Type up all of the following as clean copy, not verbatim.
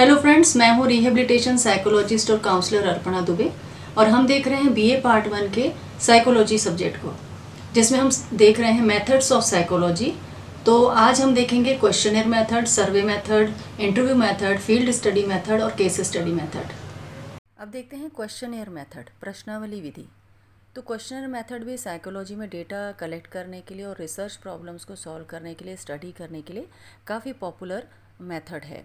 Hello friends, मैं हूँ rehabilitation psychologist और काउंसलर अर्पणा दुबे और हम देख रहे हैं बीए पार्ट 1 के साइकोलॉजी सब्जेक्ट को, जिसमें हम देख रहे हैं मेथड्स ऑफ साइकोलॉजी। तो आज हम देखेंगे questionnaire method, survey method, interview method, field study method और केस स्टडी मेथड। अब देखते हैं क्वेश्चनर मेथड, प्रश्नावली विधि। तो क्वेश्चनर मेथड भी साइकोलॉजी में डेटा कलेक्ट करने के लिए और रिसर्च प्रॉब्लम्स को सॉल्व करने के लिए, स्टडी करने के लिए काफ़ी पॉपुलर मेथड है।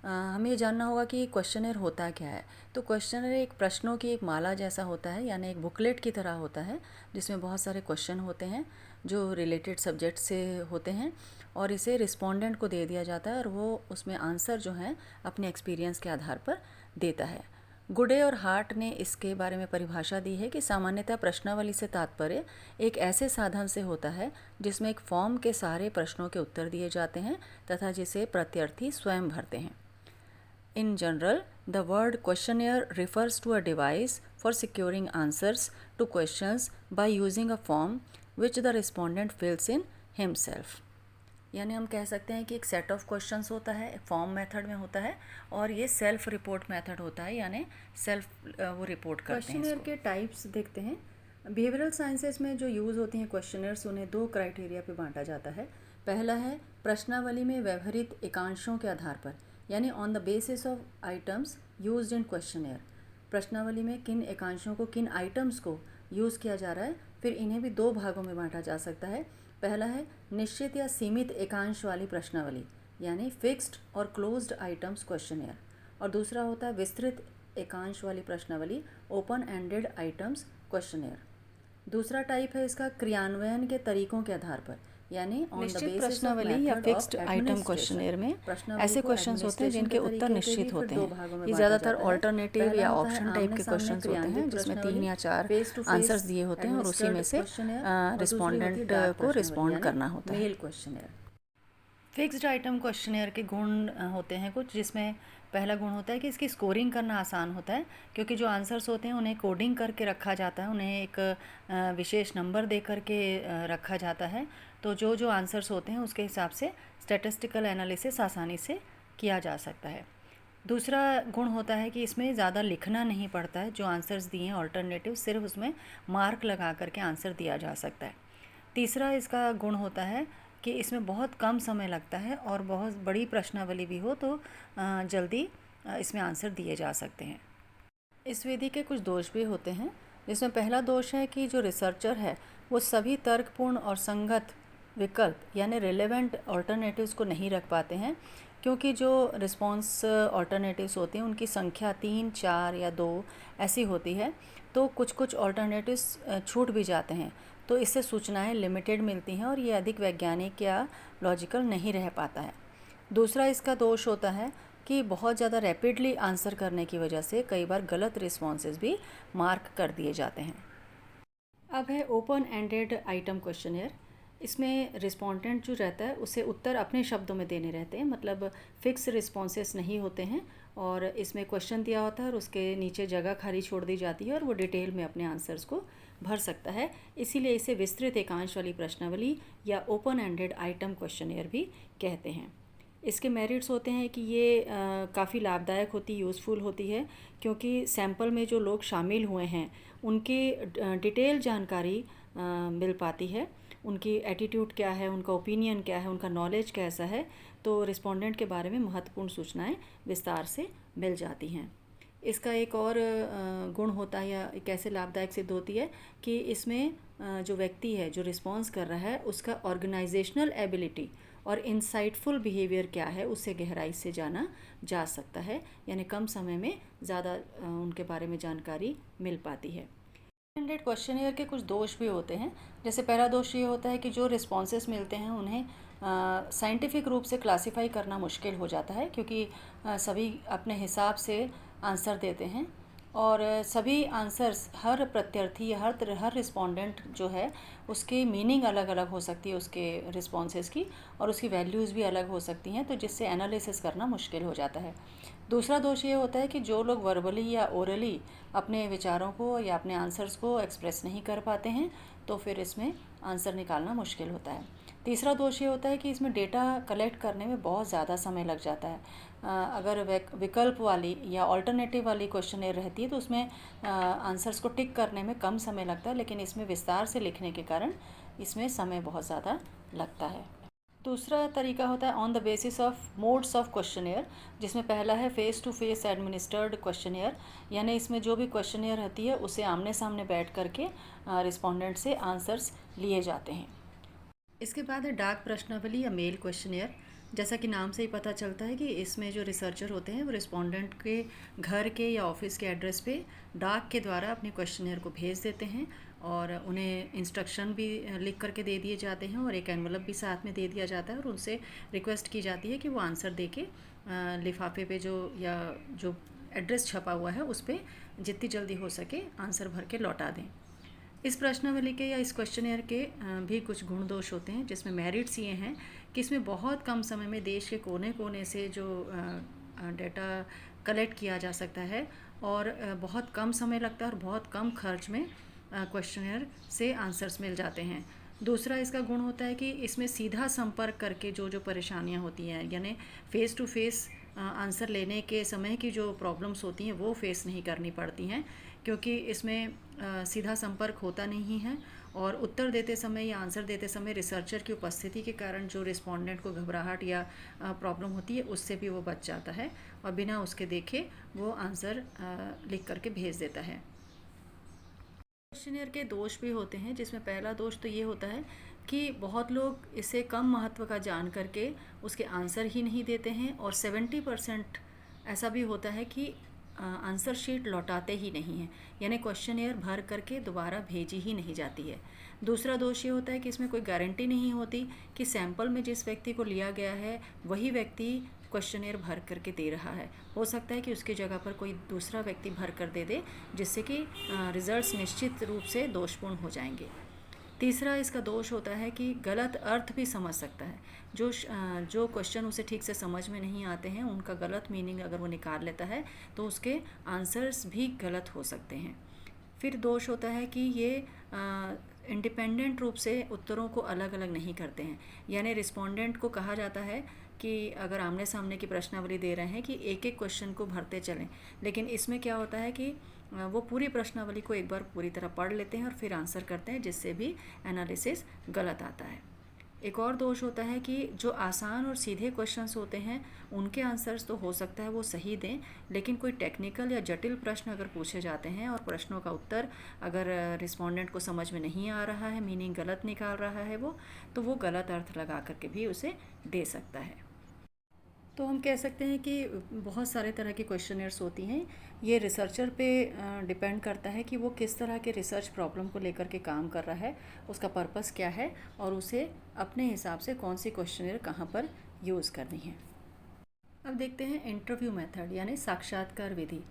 हमें ये जानना होगा कि क्वेश्चनर होता क्या है। तो क्वेश्चनर एक प्रश्नों की एक माला जैसा होता है, यानी एक बुकलेट की तरह होता है, जिसमें बहुत सारे क्वेश्चन होते हैं जो रिलेटेड सब्जेक्ट से होते हैं और इसे रिस्पोंडेंट को दे दिया जाता है और वो उसमें आंसर जो है अपने एक्सपीरियंस के आधार पर देता है। गुडे और हार्ट ने इसके बारे में परिभाषा दी है कि सामान्यतः प्रश्नावली से तात्पर्य एक ऐसे साधन से होता है जिसमें एक फॉर्म के सारे प्रश्नों के उत्तर दिए जाते हैं तथा जिसे प्रत्यार्थी स्वयं भरते हैं। In general, the word questionnaire refers to a device for securing answers to questions by using a form which the respondent fills in himself. यानी हम कह सकते हैं कि एक सेट ऑफ क्वेश्चंस होता है, फॉर्म मेथड में होता है और ये सेल्फ रिपोर्ट मेथड होता है, यानी सेल्फ वो रिपोर्ट करते हैं। क्वेश्चनर के टाइप्स देखते हैं। बिहेवियरल साइंसेस में जो यूज़ होती हैं क्वेश्चनर्स, उन्हें दो क्राइटेरिया पे बांटा जाता है। पहला है प्रश्नावली में व्यवहारित एकांशों के आधार पर, यानी on the basis of items used in questionnaire. प्रश्नावली में किन एकांशों को, किन आइटम्स को यूज़ किया जा रहा है, फिर इन्हें भी दो भागों में बांटा जा सकता है। पहला है निश्चित या सीमित एकांश वाली प्रश्नावली, यानी फिक्स्ड और क्लोज्ड आइटम्स क्वेश्चनर, और दूसरा होता है विस्तृत एकांश वाली प्रश्नावली, ओपन एंडेड आइटम्स क्वेश्चनर। दूसरा टाइप है इसका क्रियान्वयन के तरीकों के आधार पर, यानी निश्चित प्रश्नावली या फिक्स्ड आइटम क्वेश्चनर में ऐसे क्वेश्चंस होते हैं जिनके उत्तर निश्चित होते हैं। ये ज़्यादातर ऑल्टरनेटिव या ऑप्शन टाइप के क्वेश्चंस होते हैं जिसमें 3 या 4 आंसर्स दिए होते हैं और उसी में से रिस्पोंडेंट को रिस्पॉन्ड करना होता है। फिक्स्ड आइटम क्वेश्चनर के गुण होते हैं कुछ, जिसमें पहला गुण होता है कि इसकी स्कोरिंग करना आसान होता है, क्योंकि जो आंसर्स होते हैं उन्हें कोडिंग करके रखा जाता है, उन्हें एक विशेष नंबर दे करके रखा जाता है। तो जो जो आंसर्स होते हैं उसके हिसाब से स्टैटिस्टिकल एनालिसिस आसानी से किया जा सकता है। दूसरा गुण होता है कि इसमें ज़्यादा लिखना नहीं पड़ता है, जो आंसर्स दिए हैं ऑल्टरनेटिव, सिर्फ उसमें मार्क लगा करके आंसर दिया जा सकता है। तीसरा इसका गुण होता है कि इसमें बहुत कम समय लगता है और बहुत बड़ी प्रश्नावली भी हो तो जल्दी इसमें आंसर दिए जा सकते हैं। इस विधि के कुछ दोष भी होते हैं, जिसमें पहला दोष है कि जो रिसर्चर है वो सभी तर्कपूर्ण और संगत विकल्प यानी रिलेवेंट ऑल्टरनेटिव्स को नहीं रख पाते हैं, क्योंकि जो रिस्पॉन्स ऑल्टरनेटिव्स होते हैं उनकी संख्या 3, 4 या 2 ऐसी होती है, तो कुछ कुछ ऑल्टरनेटिव्स छूट भी जाते हैं, तो इससे सूचनाएं लिमिटेड मिलती हैं और ये अधिक वैज्ञानिक या लॉजिकल नहीं रह पाता है। दूसरा इसका दोष होता है कि बहुत ज़्यादा रैपिडली आंसर करने की वजह से कई बार गलत रिस्पॉन्सेज भी मार्क कर दिए जाते हैं। अब है ओपन एंडेड आइटम क्वेश्चनर। इसमें रिस्पोंडेंट जो रहता है उसे उत्तर अपने शब्दों में देने रहते हैं, मतलब फिक्स रिस्पॉन्सेस नहीं होते हैं, और इसमें क्वेश्चन दिया होता है और उसके नीचे जगह खाली छोड़ दी जाती है और वो डिटेल में अपने आंसर्स को भर सकता है। इसीलिए इसे विस्तृत एकांश वाली प्रश्नावली या ओपन एंडेड आइटम क्वेश्चनर भी कहते हैं। इसके मेरिट्स होते हैं कि ये काफ़ी लाभदायक होती, यूज़फुल होती है, क्योंकि सैंपल में जो लोग शामिल हुए हैं उनकी डिटेल जानकारी मिल पाती है, उनकी एटीट्यूड क्या है, उनका ओपिनियन क्या है, उनका नॉलेज कैसा है, तो रिस्पोंडेंट के बारे में महत्वपूर्ण सूचनाएं विस्तार से मिल जाती हैं। इसका एक और गुण होता है या कैसे लाभदायक सिद्ध होती है कि इसमें जो व्यक्ति है जो रिस्पॉन्स कर रहा है उसका ऑर्गेनाइजेशनल एबिलिटी और इंसाइटफुल बिहेवियर क्या है उससे गहराई से जाना जा सकता है, यानी कम समय में ज़्यादा उनके बारे में जानकारी मिल पाती है। स्टैंडर्ड क्वेश्चनियर के कुछ दोष भी होते हैं, जैसे पहला दोष ये होता है कि जो रिस्पॉन्सेस मिलते हैं उन्हें साइंटिफिक रूप से क्लासिफाई करना मुश्किल हो जाता है, क्योंकि सभी अपने हिसाब से आंसर देते हैं और सभी आंसर्स, हर प्रत्यार्थी या हर रिस्पोंडेंट जो है उसकी मीनिंग अलग अलग हो सकती है उसके रिस्पॉन्सेस की, और उसकी वैल्यूज़ भी अलग हो सकती हैं, तो जिससे एनालिसिस करना मुश्किल हो जाता है। दूसरा दोष ये होता है कि जो लोग वर्बली या ओरली अपने विचारों को या अपने आंसर्स को एक्सप्रेस नहीं कर पाते हैं, तो फिर इसमें आंसर निकालना मुश्किल होता है। तीसरा दोष ये होता है कि इसमें डेटा कलेक्ट करने में बहुत ज़्यादा समय लग जाता है। अगर विकल्प वाली या ऑल्टरनेटिव वाली क्वेश्चनेयर रहती है तो उसमें आंसर्स को टिक करने में कम समय लगता है, लेकिन इसमें विस्तार से लिखने के कारण इसमें समय बहुत ज़्यादा लगता है। दूसरा तरीका होता है on the basis of modes of questionnaire, जिसमें पहला है face to face administered questionnaire, यानी इसमें जो भी क्वेश्चनेयर रहती है उसे आमने सामने बैठ करके रिस्पोंडेंट से आंसर्स लिए जाते हैं। इसके बाद है डाक प्रश्नावली या मेल क्वेश्चनेयर। जैसा कि नाम से ही पता चलता है कि इसमें जो रिसर्चर होते हैं वो रिस्पोंडेंट के घर के या ऑफिस के एड्रेस पे डाक के द्वारा अपने क्वेश्चनेयर को भेज देते हैं और उन्हें इंस्ट्रक्शन भी लिख करके दे दिए जाते हैं और एक एनवलप भी साथ में दे दिया जाता है और उनसे रिक्वेस्ट की जाती है कि वो आंसर दे के लिफाफे पे जो एड्रेस छपा हुआ है उस पर जितनी जल्दी हो सके आंसर भर के लौटा दें। इस प्रश्नावली के या इस क्वेश्चनेयर के भी कुछ गुण दोष होते हैं, जिसमें मेरिट्स ये हैं कि इसमें बहुत कम समय में देश के कोने कोने से जो डेटा कलेक्ट किया जा सकता है और बहुत कम समय लगता है और बहुत कम खर्च में क्वेश्चनेयर से आंसर्स मिल जाते हैं। दूसरा इसका गुण होता है कि इसमें सीधा संपर्क करके जो परेशानियां होती हैं, यानी फ़ेस टू फेस आंसर लेने के समय की जो प्रॉब्लम्स होती हैं वो फेस नहीं करनी पड़ती हैं, क्योंकि इसमें सीधा संपर्क होता नहीं है और उत्तर देते समय या आंसर देते समय रिसर्चर की उपस्थिति के कारण जो रिस्पोंडेंट को घबराहट या प्रॉब्लम होती है उससे भी वो बच जाता है और बिना उसके देखे वो आंसर लिख करके भेज देता है। क्वेश्चनियर के दोष भी होते हैं, जिसमें पहला दोष तो ये होता है कि बहुत लोग इसे कम महत्व का जान करके उसके आंसर ही नहीं देते हैं और 70% ऐसा भी होता है कि आंसर शीट लौटाते ही नहीं हैं, यानी क्वेश्चनियर भर करके दोबारा भेजी ही नहीं जाती है। दूसरा दोष ये होता है कि इसमें कोई गारंटी नहीं होती कि सैंपल में जिस व्यक्ति को लिया गया है वही व्यक्ति क्वेश्चनेयर भर करके दे रहा है। हो सकता है कि उसकी जगह पर कोई दूसरा व्यक्ति भर कर दे दे, जिससे कि रिजल्ट्स निश्चित रूप से दोषपूर्ण हो जाएंगे। तीसरा इसका दोष होता है कि गलत अर्थ भी समझ सकता है। जो क्वेश्चन उसे ठीक से समझ में नहीं आते हैं उनका गलत मीनिंग अगर वो निकाल लेता है तो उसके आंसर्स भी गलत हो सकते हैं। फिर दोष होता है कि ये इंडिपेंडेंट रूप से उत्तरों को अलग अलग नहीं करते हैं, यानी रिस्पोंडेंट को कहा जाता है कि अगर आमने सामने की प्रश्नावली दे रहे हैं कि एक एक क्वेश्चन को भरते चलें, लेकिन इसमें क्या होता है कि वो पूरी प्रश्नावली को एक बार पूरी तरह पढ़ लेते हैं और फिर आंसर करते हैं, जिससे भी एनालिसिस गलत आता है। एक और दोष होता है कि जो आसान और सीधे क्वेश्चंस होते हैं उनके आंसर्स तो हो सकता है वो सही दें, लेकिन कोई टेक्निकल या जटिल प्रश्न अगर पूछे जाते हैं और प्रश्नों का उत्तर अगर रिस्पोंडेंट को समझ में नहीं आ रहा है, मीनिंग गलत निकाल रहा है वो, तो वो गलत अर्थ लगा करके भी उसे दे सकता है। तो हम कह सकते हैं कि बहुत सारे तरह की क्वेश्चनर्स होती हैं। ये रिसर्चर पे डिपेंड करता है कि वो किस तरह के रिसर्च प्रॉब्लम को लेकर के काम कर रहा है, उसका पर्पस क्या है और उसे अपने हिसाब से कौन सी क्वेश्चनर कहाँ पर यूज़ करनी है। अब देखते हैं इंटरव्यू मेथड यानी साक्षात्कार विधि।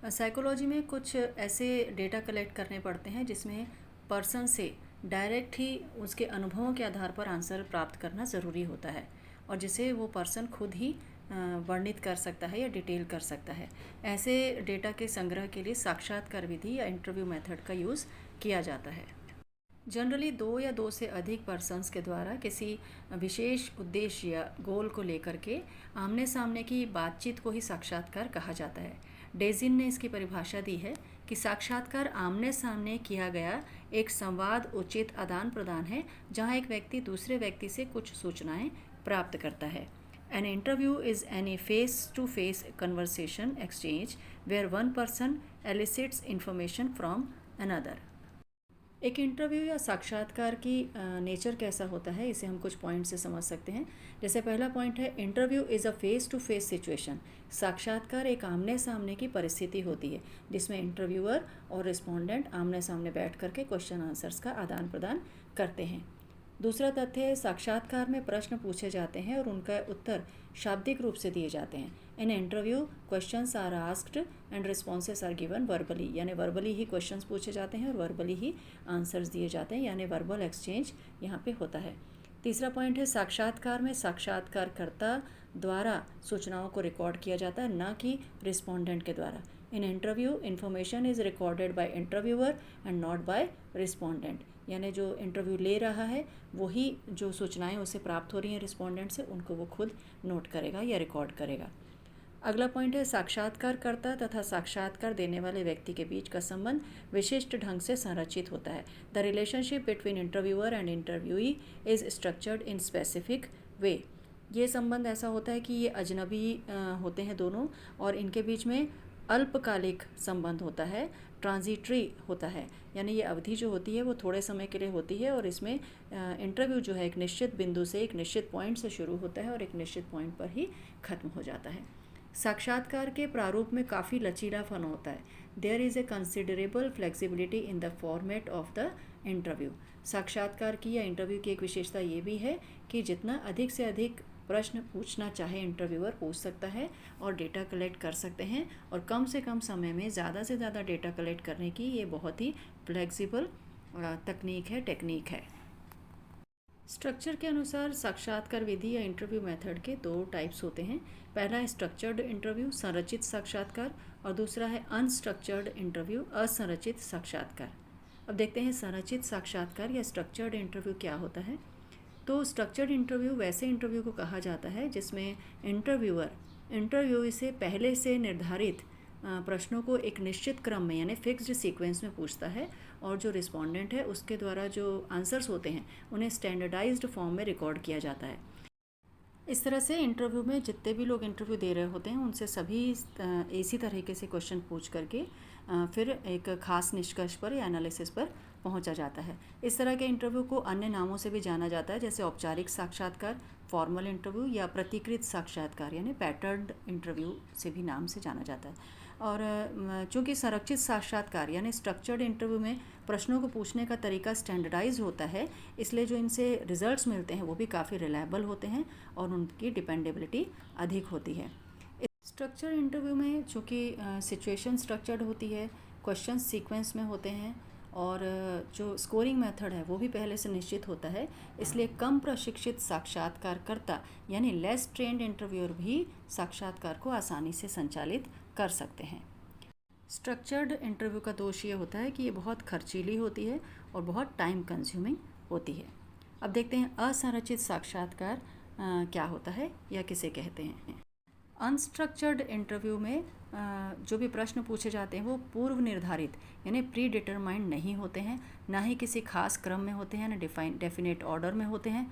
साइकोलॉजी में कुछ ऐसे डेटा कलेक्ट करने पड़ते हैं जिसमें पर्सन से डायरेक्ट ही उसके अनुभवों के आधार पर आंसर प्राप्त करना ज़रूरी होता है और जिसे वो पर्सन खुद ही वर्णित कर सकता है या डिटेल कर सकता है। ऐसे डेटा के संग्रह के लिए साक्षात्कार विधि या इंटरव्यू मेथड का यूज़ किया जाता है। जनरली 2 या 2 से अधिक पर्सन्स के द्वारा किसी विशेष उद्देश्य या गोल को लेकर के आमने सामने की बातचीत को ही साक्षात्कार कहा जाता है। डेजिन ने इसकी परिभाषा दी है कि साक्षात्कार आमने सामने किया गया एक संवाद उचित आदान प्रदान है, जहां एक व्यक्ति दूसरे व्यक्ति से कुछ सूचनाएं प्राप्त करता है। An interview is any face-to-face conversation exchange where one person elicits information from another. एक इंटरव्यू या साक्षात्कार की नेचर कैसा होता है, इसे हम कुछ पॉइंट से समझ सकते हैं। जैसे पहला पॉइंट है, interview is a face to face situation. साक्षात्कार एक आमने सामने की परिस्थिति होती है जिसमें इंटरव्यूअर और रिस्पोंडेंट आमने सामने बैठ करके क्वेश्चन आंसर्स का आदान प्रदान करते हैं। दूसरा तथ्य है, साक्षात्कार में प्रश्न पूछे जाते हैं और उनका उत्तर शाब्दिक रूप से दिए जाते हैं। In interview questions are asked and responses are given verbally, यानी वर्बली ही क्वेश्चंस पूछे जाते हैं और वर्बली ही आंसर्स दिए जाते हैं, यानी वर्बल एक्सचेंज यहाँ पे होता है। तीसरा पॉइंट है, साक्षात्कार में साक्षात्कारकर्ता द्वारा सूचनाओं को रिकॉर्ड किया जाता है, ना कि रिस्पोंडेंट के द्वारा। In interview information is recorded by interviewer and not by respondent, यानी जो इंटरव्यू ले रहा है वही जो सूचनाएं उसे प्राप्त हो रही हैं रिस्पोंडेंट से उनको वो खुद नोट करेगा या रिकॉर्ड करेगा। अगला पॉइंट है साक्षात्कारकर्ता तथा साक्षात्कार देने वाले व्यक्ति के बीच का संबंध विशिष्ट ढंग से संरचित होता है। The relationship between interviewer and interviewee is structured in specific way. ये संबंध ऐसा होता है कि ये अजनबी होते हैं दोनों, और इनके बीच में अल्पकालिक संबंध होता है, ट्रांजिटरी होता है, यानी ये अवधि जो होती है वो थोड़े समय के लिए होती है, और इसमें इंटरव्यू जो है एक निश्चित बिंदु से, एक निश्चित पॉइंट से शुरू होता है और एक निश्चित पॉइंट पर ही खत्म हो जाता है। साक्षात्कार के प्रारूप में काफ़ी लचीलापन होता है। There is a considerable flexibility in the format of the interview. साक्षात्कार की या इंटरव्यू की एक विशेषता ये भी है कि जितना अधिक से अधिक प्रश्न पूछना चाहे इंटरव्यूअर पूछ सकता है और डेटा कलेक्ट कर सकते हैं, और कम से कम समय में ज़्यादा से ज़्यादा डेटा कलेक्ट करने की ये बहुत ही फ्लेक्सिबल टेक्निक है। स्ट्रक्चर के अनुसार साक्षात्कार विधि या इंटरव्यू मेथड के दो टाइप्स होते हैं। पहला है स्ट्रक्चर्ड इंटरव्यू, संरचित साक्षात्कार, और दूसरा है अनस्ट्रक्चर्ड इंटरव्यू, असंरचित साक्षात्कार। अब देखते हैं संरचित साक्षात्कार या स्ट्रक्चर्ड इंटरव्यू क्या होता है। तो स्ट्रक्चर्ड इंटरव्यू वैसे इंटरव्यू को कहा जाता है जिसमें इंटरव्यूअर इंटरव्यूई से पहले से निर्धारित प्रश्नों को एक निश्चित क्रम में यानी फिक्स्ड सीक्वेंस में पूछता है, और जो रिस्पोंडेंट है उसके द्वारा जो आंसर्स होते हैं उन्हें स्टैंडर्डाइज्ड फॉर्म में रिकॉर्ड किया जाता है। इस तरह से इंटरव्यू में जितने भी लोग इंटरव्यू दे रहे होते हैं उनसे सभी इसी तरीके से क्वेश्चन पूछ करके फिर एक खास निष्कर्ष पर या एनालिसिस पर पहुंचा जाता है। इस तरह के इंटरव्यू को अन्य नामों से भी जाना जाता है, जैसे औपचारिक साक्षात्कार, फॉर्मल इंटरव्यू, या प्रतिकृत साक्षात्कार यानी पैटर्न्ड इंटरव्यू से भी नाम से जाना जाता है। और चूँकि संरक्षित साक्षात्कार यानी स्ट्रक्चर्ड इंटरव्यू में प्रश्नों को पूछने का तरीका स्टैंडर्डाइज होता है, इसलिए जो इनसे रिजल्ट्स मिलते हैं वो भी काफ़ी रिलायबल होते हैं और उनकी डिपेंडेबिलिटी अधिक होती है। स्ट्रक्चर इंटरव्यू में चूँकि सिचुएशन स्ट्रक्चर्ड होती है, क्वेश्चन सीक्वेंस में होते हैं, और जो स्कोरिंग मेथड है वो भी पहले से निश्चित होता है, इसलिए कम प्रशिक्षित साक्षात्कारकर्ता यानी लेस ट्रेंड इंटरव्यूअर भी साक्षात्कार को आसानी से संचालित कर सकते हैं। स्ट्रक्चर्ड इंटरव्यू का दोष ये होता है कि ये बहुत खर्चीली होती है और बहुत टाइम कंज्यूमिंग होती है। अब देखते हैं असंरचित साक्षात्कार क्या होता है या किसे कहते हैं। अनस्ट्रक्चर्ड इंटरव्यू में जो भी प्रश्न पूछे जाते हैं वो पूर्व निर्धारित यानी प्री डिटरमाइंड नहीं होते हैं, ना ही किसी खास क्रम में होते हैं, ना डेफिनेट ऑर्डर में होते हैं,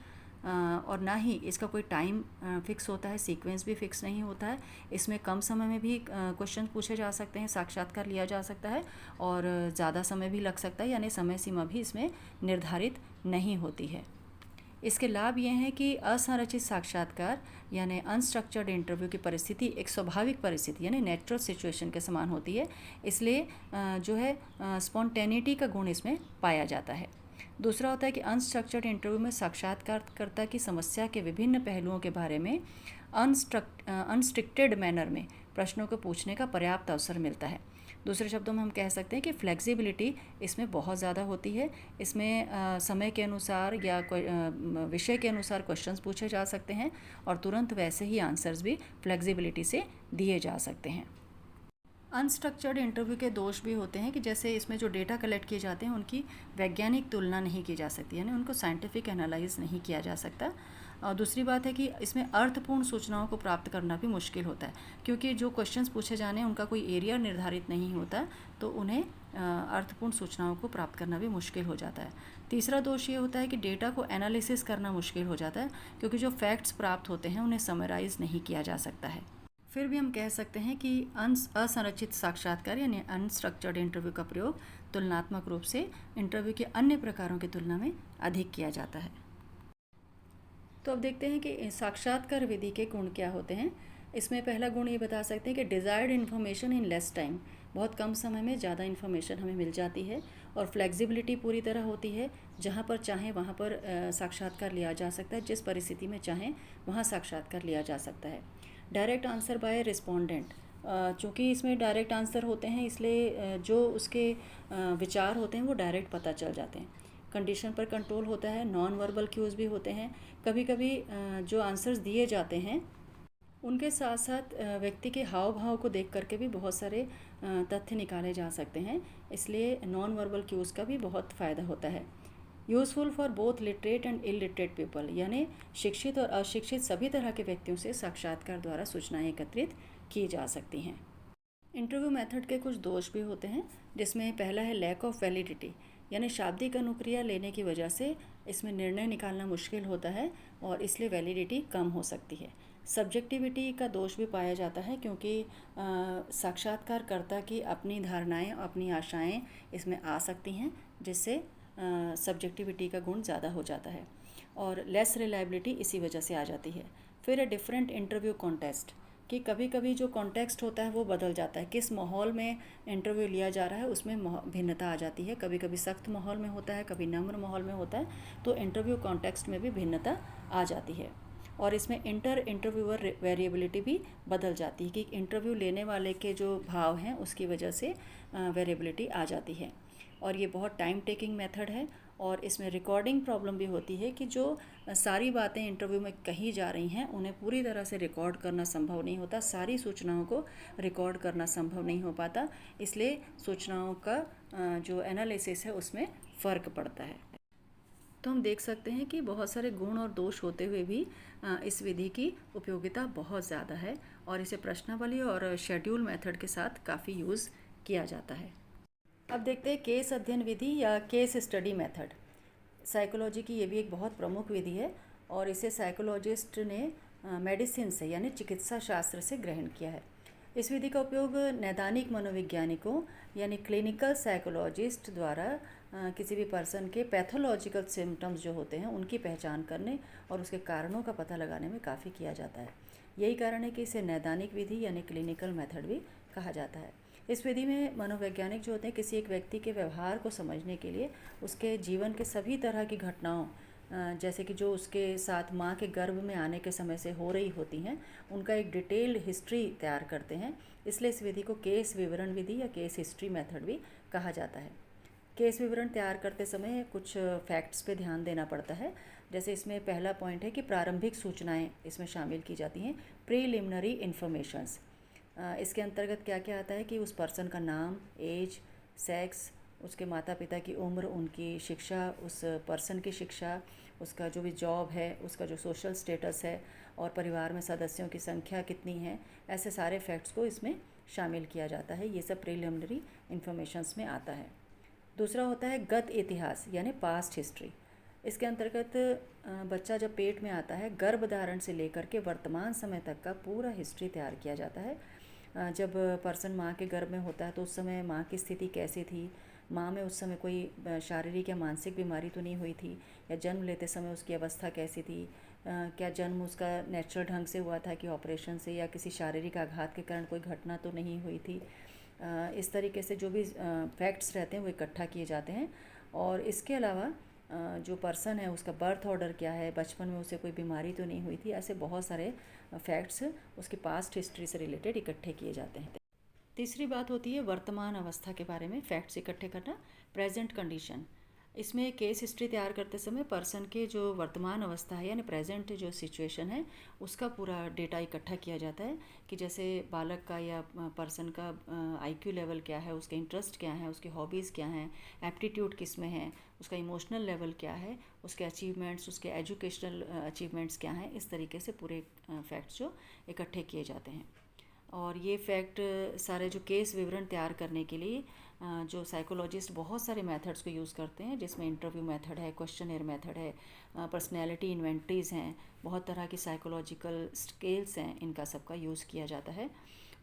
और ना ही इसका कोई टाइम फिक्स होता है, सीक्वेंस भी फिक्स नहीं होता है। इसमें कम समय में भी क्वेश्चन पूछे जा सकते हैं, साक्षात्कार लिया जा सकता है, और ज़्यादा समय भी लग सकता है, यानी समय सीमा भी इसमें निर्धारित नहीं होती है। इसके लाभ ये हैं कि असंरचित साक्षात्कार यानी अनस्ट्रक्चर्ड इंटरव्यू की परिस्थिति एक स्वाभाविक परिस्थिति यानी नेचुरल सिचुएशन के समान होती है, इसलिए जो है स्पॉन्टेनिटी का गुण इसमें पाया जाता है। दूसरा होता है कि अनस्ट्रक्चर्ड इंटरव्यू में साक्षात्कारकर्ता की समस्या के विभिन्न पहलुओं के बारे में अनस्ट्रिक्टेड मैनर में प्रश्नों को पूछने का पर्याप्त अवसर मिलता है। दूसरे शब्दों में हम कह सकते हैं कि फ्लेक्सिबिलिटी इसमें बहुत ज़्यादा होती है। इसमें समय के अनुसार या विषय के अनुसार क्वेश्चंस पूछे जा सकते हैं और तुरंत वैसे ही आंसर्स भी फ्लेक्सिबिलिटी से दिए जा सकते हैं। अनस्ट्रक्चर्ड इंटरव्यू के दोष भी होते हैं कि जैसे इसमें जो डेटा कलेक्ट किए जाते हैं उनकी वैज्ञानिक तुलना नहीं की जा सकती, यानी उनको साइंटिफिक एनालाइज नहीं किया जा सकता। और दूसरी बात है कि इसमें अर्थपूर्ण सूचनाओं को प्राप्त करना भी मुश्किल होता है, क्योंकि जो क्वेश्चंस पूछे जाने हैं उनका कोई एरिया निर्धारित नहीं होता, तो उन्हें अर्थपूर्ण सूचनाओं को प्राप्त करना भी मुश्किल हो जाता है। तीसरा दोष ये होता है कि डेटा को एनालिसिस करना मुश्किल हो जाता है, क्योंकि जो फैक्ट्स प्राप्त होते हैं उन्हें समराइज़ नहीं किया जा सकता है। फिर भी हम कह सकते हैं कि असंरचित साक्षात्कार यानी अनस्ट्रक्चर्ड इंटरव्यू का प्रयोग तुलनात्मक रूप से इंटरव्यू के अन्य प्रकारों की तुलना में अधिक किया जाता है। तो अब देखते हैं कि साक्षात्कार विधि के गुण क्या होते हैं। इसमें पहला गुण ये बता सकते हैं कि desired information in less time, बहुत कम समय में ज़्यादा इन्फॉर्मेशन हमें मिल जाती है, और फ्लेक्सिबिलिटी पूरी तरह होती है, जहाँ पर चाहें वहाँ पर साक्षात्कार लिया जा सकता है, जिस परिस्थिति में चाहें वहाँ साक्षात्कार लिया जा सकता है। डायरेक्ट आंसर बाय रिस्पोंडेंट, चूँकि इसमें डायरेक्ट आंसर होते हैं इसलिए जो उसके विचार होते हैं वो डायरेक्ट पता चल जाते हैं। कंडीशन पर कंट्रोल होता है, नॉन वर्बल क्यूज़ भी होते हैं। कभी कभी जो आंसर्स दिए जाते हैं उनके साथ साथ व्यक्ति के हाव भाव को देख करके भी बहुत सारे तथ्य निकाले जा सकते हैं, इसलिए नॉन वर्बल क्यूज़ का भी बहुत फ़ायदा होता है। Useful for both literate and illiterate people, यानी शिक्षित और अशिक्षित सभी तरह के व्यक्तियों से साक्षात्कार द्वारा सूचनाएं एकत्रित की जा सकती हैं। इंटरव्यू मेथड के कुछ दोष भी होते हैं, जिसमें पहला है लैक ऑफ वैलिडिटी, यानी शाब्दिक अनुक्रिया लेने की वजह से इसमें निर्णय निकालना मुश्किल होता है और इसलिए वैलिडिटी कम हो सकती है। सब्जेक्टिविटी का दोष भी पाया जाता है, क्योंकि साक्षात्कारकर्ता की अपनी धारणाएं, अपनी आशाएं इसमें आ सकती हैं, जिससे सब्जेक्टिविटी का गुण ज़्यादा हो जाता है और लेस रिलायबिलिटी इसी वजह से आ जाती है। फिर है डिफरेंट इंटरव्यू कॉन्टेक्स्ट, कि कभी कभी जो कॉन्टेक्स्ट होता है वो बदल जाता है, किस माहौल में इंटरव्यू लिया जा रहा है उसमें भिन्नता आ जाती है। कभी कभी सख्त माहौल में होता है, कभी नम्र माहौल में होता है, तो इंटरव्यू कॉन्टेक्स्ट में भी भिन्नता आ जाती है। और इसमें इंटरव्यूअर वेरिएबिलिटी भी बदल जाती है, कि इंटरव्यू लेने वाले के जो भाव हैं उसकी वजह से वेरिएबिलिटी आ जाती है। और ये बहुत टाइम टेकिंग मेथड है और इसमें रिकॉर्डिंग प्रॉब्लम भी होती है, कि जो सारी बातें इंटरव्यू में कही जा रही हैं उन्हें पूरी तरह से रिकॉर्ड करना संभव नहीं होता, सारी सूचनाओं को रिकॉर्ड करना संभव नहीं हो पाता, इसलिए सूचनाओं का जो एनालिसिस है उसमें फ़र्क पड़ता है। तो हम देख सकते हैं कि बहुत सारे गुण और दोष होते हुए भी इस विधि की उपयोगिता बहुत ज़्यादा है और इसे प्रश्नावली और शेड्यूल मेथड के साथ काफ़ी यूज़ किया जाता है। अब देखते हैं केस अध्ययन विधि या केस स्टडी मेथड। साइकोलॉजी की ये भी एक बहुत प्रमुख विधि है और इसे साइकोलॉजिस्ट ने मेडिसिन से, यानी चिकित्सा शास्त्र से ग्रहण किया है। इस विधि का उपयोग नैदानिक मनोवैज्ञानिकों यानी क्लिनिकल साइकोलॉजिस्ट द्वारा किसी भी पर्सन के पैथोलॉजिकल सिम्टम्स जो होते हैं उनकी पहचान करने और उसके कारणों का पता लगाने में काफ़ी किया जाता है। यही कारण है कि इसे नैदानिक विधि यानी क्लिनिकल मेथड भी कहा जाता है। इस विधि में मनोवैज्ञानिक जो होते हैं किसी एक व्यक्ति के व्यवहार को समझने के लिए उसके जीवन के सभी तरह की घटनाओं, जैसे कि जो उसके साथ माँ के गर्भ में आने के समय से हो रही होती हैं, उनका एक डिटेल्ड हिस्ट्री तैयार करते हैं। इसलिए इस विधि को केस विवरण विधि या केस हिस्ट्री मेथड भी कहा जाता है। केस विवरण तैयार करते समय कुछ फैक्ट्स पे ध्यान देना पड़ता है। जैसे इसमें पहला पॉइंट है कि प्रारंभिक सूचनाएं इसमें शामिल की जाती हैं, प्रीलिमिनरी इन्फॉर्मेशंस। इसके अंतर्गत क्या क्या आता है कि उस पर्सन का नाम, एज, सेक्स, उसके माता पिता की उम्र, उनकी शिक्षा, उस पर्सन की शिक्षा, उसका जो भी जॉब है, उसका जो सोशल स्टेटस है और परिवार में सदस्यों की संख्या कितनी है, ऐसे सारे फैक्ट्स को इसमें शामिल किया जाता है। ये सब प्रीलिमिनरी इन्फॉर्मेशंस में आता है। दूसरा होता है गत इतिहास यानी पास्ट हिस्ट्री। इसके अंतर्गत बच्चा जब पेट में आता है, गर्भधारण से लेकर के वर्तमान समय तक का पूरा हिस्ट्री तैयार किया जाता है। जब पर्सन माँ के गर्भ में होता है तो उस समय माँ की स्थिति कैसी थी, माँ में उस समय कोई शारीरिक या मानसिक बीमारी तो नहीं हुई थी, या जन्म लेते समय उसकी अवस्था कैसी थी, क्या जन्म उसका नेचुरल ढंग से हुआ था कि ऑपरेशन से, या किसी शारीरिक आघात के कारण कोई घटना तो नहीं हुई थी। इस तरीके से जो भी फैक्ट्स रहते हैं वो इकट्ठा किए जाते हैं। और इसके अलावा जो पर्सन है उसका बर्थ ऑर्डर क्या है, बचपन में उसे कोई बीमारी तो नहीं हुई थी, ऐसे बहुत सारे फैक्ट्स उसकी पास्ट हिस्ट्री से रिलेटेड इकट्ठे किए जाते हैं। तीसरी बात होती है वर्तमान अवस्था के बारे में फैक्ट्स इकट्ठे करना, प्रेजेंट कंडीशन। इसमें केस हिस्ट्री तैयार करते समय पर्सन के जो वर्तमान अवस्था है यानी प्रेजेंट जो सिचुएशन है उसका पूरा डेटा इकट्ठा किया जाता है, कि जैसे बालक का या पर्सन का आईक्यू लेवल क्या है, उसके इंटरेस्ट क्या है, उसकी हॉबीज़ क्या हैं, एप्टीट्यूड किस में है, उसका इमोशनल लेवल क्या है, उसके अचीवमेंट्स, उसके एजुकेशनल अचीवमेंट्स क्या हैं। इस तरीके से पूरे फैक्ट्स जो इकट्ठे किए जाते हैं। और ये फैक्ट सारे जो केस विवरण तैयार करने के लिए जो साइकोलॉजिस्ट बहुत सारे मेथड्स को यूज़ करते हैं, जिसमें इंटरव्यू मेथड है, क्वेश्चनर मेथड है, पर्सनैलिटी इन्वेंटरीज़ हैं, बहुत तरह की साइकोलॉजिकल स्केल्स हैं, इनका सबका यूज़ किया जाता है।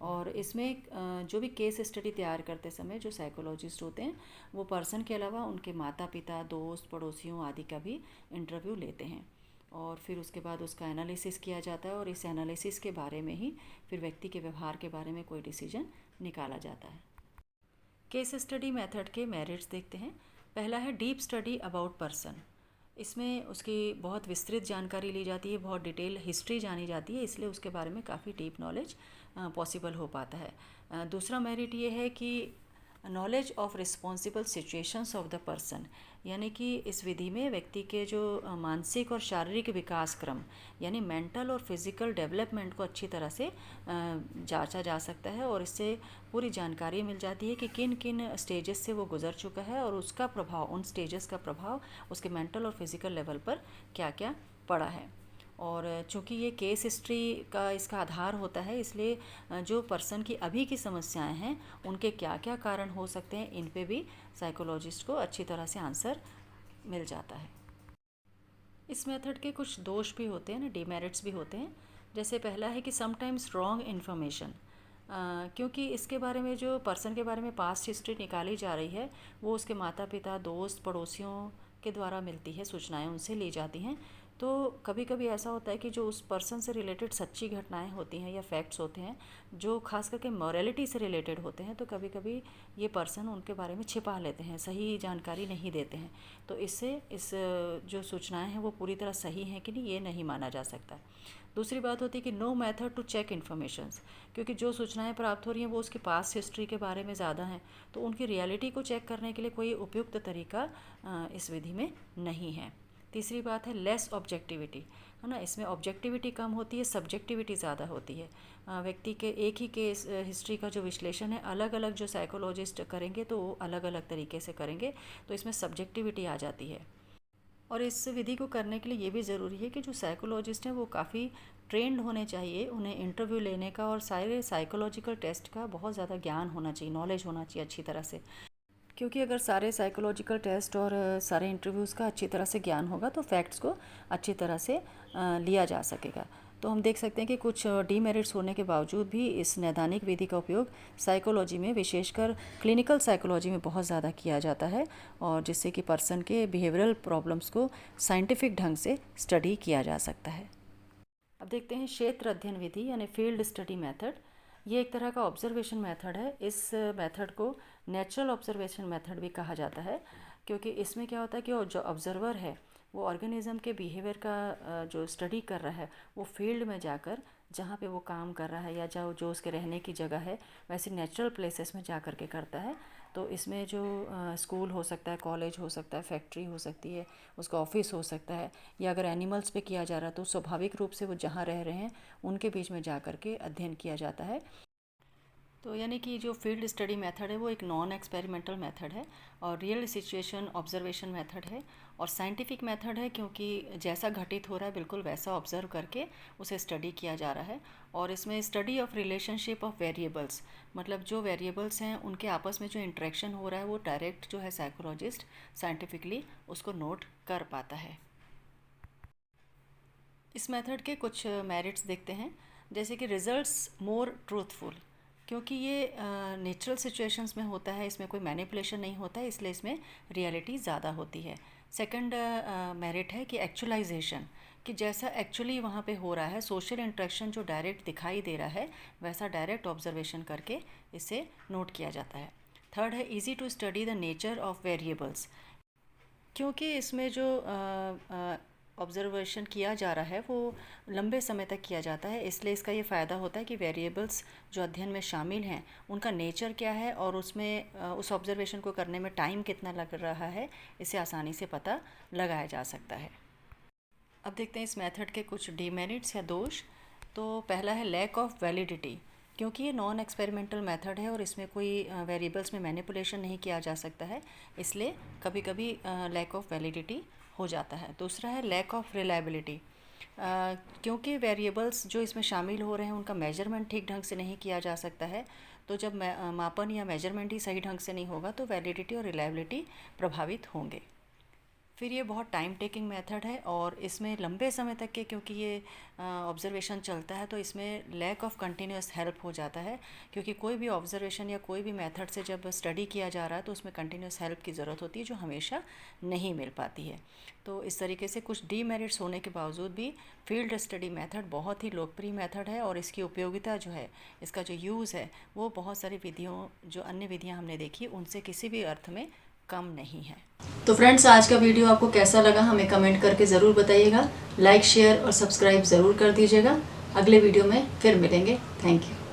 और इसमें जो भी केस स्टडी तैयार करते समय जो साइकोलॉजिस्ट होते हैं वो पर्सन के अलावा उनके माता पिता, दोस्त, पड़ोसियों आदि का भी इंटरव्यू लेते हैं और फिर उसके बाद उसका एनालिसिस किया जाता है और इस एनालिसिस के बारे में ही फिर व्यक्ति के व्यवहार के बारे में कोई डिसीजन निकाला जाता है। केस स्टडी मेथड के मेरिट्स देखते हैं। पहला है डीप स्टडी अबाउट पर्सन। इसमें उसकी बहुत विस्तृत जानकारी ली जाती है, बहुत डिटेल हिस्ट्री जानी जाती है, इसलिए उसके बारे में काफ़ी डीप नॉलेज पॉसिबल हो पाता है। दूसरा मेरिट ये है कि knowledge of responsible situations of the person, यानी कि इस विधि में व्यक्ति के जो मानसिक और शारीरिक विकास क्रम यानी मेंटल और फिजिकल डेवलपमेंट को अच्छी तरह से जांचा जा सकता है और इससे पूरी जानकारी मिल जाती है कि किन किन स्टेजेस से वो गुजर चुका है और उसका प्रभाव, उन स्टेजेस का प्रभाव उसके मेंटल और फिजिकल लेवल पर क्या क्या पड़ा है। और चूँकि ये केस हिस्ट्री का इसका आधार होता है, इसलिए जो पर्सन की अभी की समस्याएं हैं उनके क्या क्या कारण हो सकते हैं, इन पे भी साइकोलॉजिस्ट को अच्छी तरह से आंसर मिल जाता है। इस मेथड के कुछ दोष भी होते हैं ना, डिमेरिट्स भी होते हैं। जैसे पहला है कि समटाइम्स रॉन्ग इन्फॉर्मेशन, क्योंकि इसके बारे में जो पर्सन के बारे में पास्ट हिस्ट्री निकाली जा रही है वो उसके माता पिता, दोस्त, पड़ोसियों के द्वारा मिलती है, सूचनाएं उनसे ली जाती हैं। तो कभी कभी ऐसा होता है कि जो उस पर्सन से रिलेटेड सच्ची घटनाएं होती हैं या फैक्ट्स होते हैं जो खास करके मॉरलिटी से रिलेटेड होते हैं, तो कभी कभी ये पर्सन उनके बारे में छिपा लेते हैं, सही जानकारी नहीं देते हैं। तो इससे इस जो सूचनाएं हैं वो पूरी तरह सही हैं कि नहीं, ये नहीं माना जा सकता। दूसरी बात होती है कि no method to check informations, क्योंकि जो सूचनाएं प्राप्त हो रही हैं वो उसकी पास्ट हिस्ट्री के बारे में ज़्यादा हैं, तो उनकी रियलिटी को चेक करने के लिए कोई उपयुक्त तरीका इस विधि में नहीं है। तीसरी बात है लेस ऑब्जेक्टिविटी, है ना, इसमें ऑब्जेक्टिविटी कम होती है, सब्जेक्टिविटी ज़्यादा होती है। व्यक्ति के एक ही केस हिस्ट्री का जो विश्लेषण है अलग अलग जो साइकोलॉजिस्ट करेंगे तो वो अलग अलग तरीके से करेंगे, तो इसमें सब्जेक्टिविटी आ जाती है। और इस विधि को करने के लिए ये भी ज़रूरी है कि जो साइकोलॉजिस्ट हैं वो काफ़ी ट्रेंड होने चाहिए, उन्हें इंटरव्यू लेने का और सारे साइकोलॉजिकल टेस्ट का बहुत ज़्यादा ज्ञान होना चाहिए, नॉलेज होना चाहिए अच्छी तरह से। क्योंकि अगर सारे साइकोलॉजिकल टेस्ट और सारे इंटरव्यूज़ का अच्छी तरह से ज्ञान होगा तो फैक्ट्स को अच्छी तरह से लिया जा सकेगा। तो हम देख सकते हैं कि कुछ डीमेरिट्स होने के बावजूद भी इस नैदानिक विधि का उपयोग साइकोलॉजी में, विशेषकर क्लिनिकल साइकोलॉजी में बहुत ज़्यादा किया जाता है, और जिससे कि पर्सन के बिहेवियरल प्रॉब्लम्स को साइंटिफिक ढंग से स्टडी किया जा सकता है। अब देखते हैं क्षेत्र अध्ययन विधि यानी फील्ड स्टडी मेथड। ये एक तरह का ऑब्जर्वेशन मेथड है। इस मेथड को नेचुरल ऑब्जर्वेशन मेथड भी कहा जाता है, क्योंकि इसमें क्या होता है कि जो ऑब्जर्वर है वो ऑर्गेनिज्म के बिहेवियर का जो स्टडी कर रहा है वो फील्ड में जाकर, जहाँ पे वो काम कर रहा है या जो उसके रहने की जगह है वैसे नेचुरल प्लेसेस में जा कर के करता है। तो इसमें जो स्कूल हो सकता है, कॉलेज हो सकता है, फैक्ट्री हो सकती है, उसका ऑफिस हो सकता है, या अगर एनिमल्स पे किया जा रहा है तो स्वाभाविक रूप से वो जहाँ रह रहे हैं उनके बीच में जा कर के अध्ययन किया जाता है। तो यानी कि जो फील्ड स्टडी मेथड है वो एक नॉन एक्सपेरिमेंटल मेथड है और रियल सिचुएशन ऑब्जर्वेशन मेथड है और साइंटिफिक मेथड है, क्योंकि जैसा घटित हो रहा है बिल्कुल वैसा ऑब्जर्व करके उसे स्टडी किया जा रहा है। और इसमें study of relationship of variables, मतलब जो वेरिएबल्स हैं उनके आपस में जो इंटरेक्शन हो रहा है वो डायरेक्ट जो है साइकोलॉजिस्ट साइंटिफिकली उसको नोट कर पाता है। इस मेथड के कुछ मेरिट्स देखते हैं, जैसे कि रिजल्ट्स मोर ट्रूथफुल, क्योंकि ये नेचुरल सिचुएशंस में होता है, इसमें कोई मैनिपुलेशन नहीं होता है, इसलिए इसमें रियलिटी ज़्यादा होती है। सेकंड मेरिट है कि एक्चुअलाइजेशन, कि जैसा एक्चुअली वहाँ पे हो रहा है, सोशल इंटरेक्शन जो डायरेक्ट दिखाई दे रहा है वैसा डायरेक्ट ऑब्जर्वेशन करके इसे नोट किया जाता है। थर्ड है easy to study the nature of variables, क्योंकि इसमें जो ऑब्जर्वेशन किया जा रहा है वो लंबे समय तक किया जाता है, इसलिए इसका ये फ़ायदा होता है कि वेरिएबल्स जो अध्ययन में शामिल हैं उनका नेचर क्या है और उसमें उस ऑब्जर्वेशन को करने में टाइम कितना लग रहा है, इसे आसानी से पता लगाया जा सकता है। अब देखते हैं इस मेथड के कुछ डीमेरिट्स या दोष। तो पहला है लैक ऑफ वैलिडिटी, क्योंकि ये नॉन एक्सपेरिमेंटल मेथड है और इसमें कोई वेरिएबल्स में मैनिपुलेशन नहीं किया जा सकता है, इसलिए कभी कभी लैक ऑफ वैलिडिटी हो जाता है। दूसरा है लैक ऑफ रिलायबिलिटी, क्योंकि वेरिएबल्स जो इसमें शामिल हो रहे हैं उनका मेजरमेंट ठीक ढंग से नहीं किया जा सकता है, तो जब मापन या मेजरमेंट ही सही ढंग से नहीं होगा तो वैलिडिटी और रिलायबिलिटी प्रभावित होंगे। फिर ये बहुत टाइम टेकिंग मेथड है और इसमें लंबे समय तक के, क्योंकि ये ऑब्जर्वेशन चलता है तो इसमें लैक ऑफ कंटिन्यूस हेल्प हो जाता है, क्योंकि कोई भी ऑब्जर्वेशन या कोई भी मेथड से जब स्टडी किया जा रहा है तो उसमें कंटिन्यूस हेल्प की ज़रूरत होती है जो हमेशा नहीं मिल पाती है। तो इस तरीके से कुछ डीमेरिट्स होने के बावजूद भी फील्ड स्टडी मेथड बहुत ही लोकप्रिय मेथड है और इसकी उपयोगिता जो है, इसका जो यूज़ है वो बहुत सारी विधियों, जो अन्य विधियाँ हमने देखी उनसे किसी भी अर्थ में कम नहीं है। तो फ्रेंड्स, आज का वीडियो आपको कैसा लगा हमें कमेंट करके ज़रूर बताइएगा। लाइक, शेयर और सब्सक्राइब ज़रूर कर दीजिएगा। अगले वीडियो में फिर मिलेंगे। Thank you.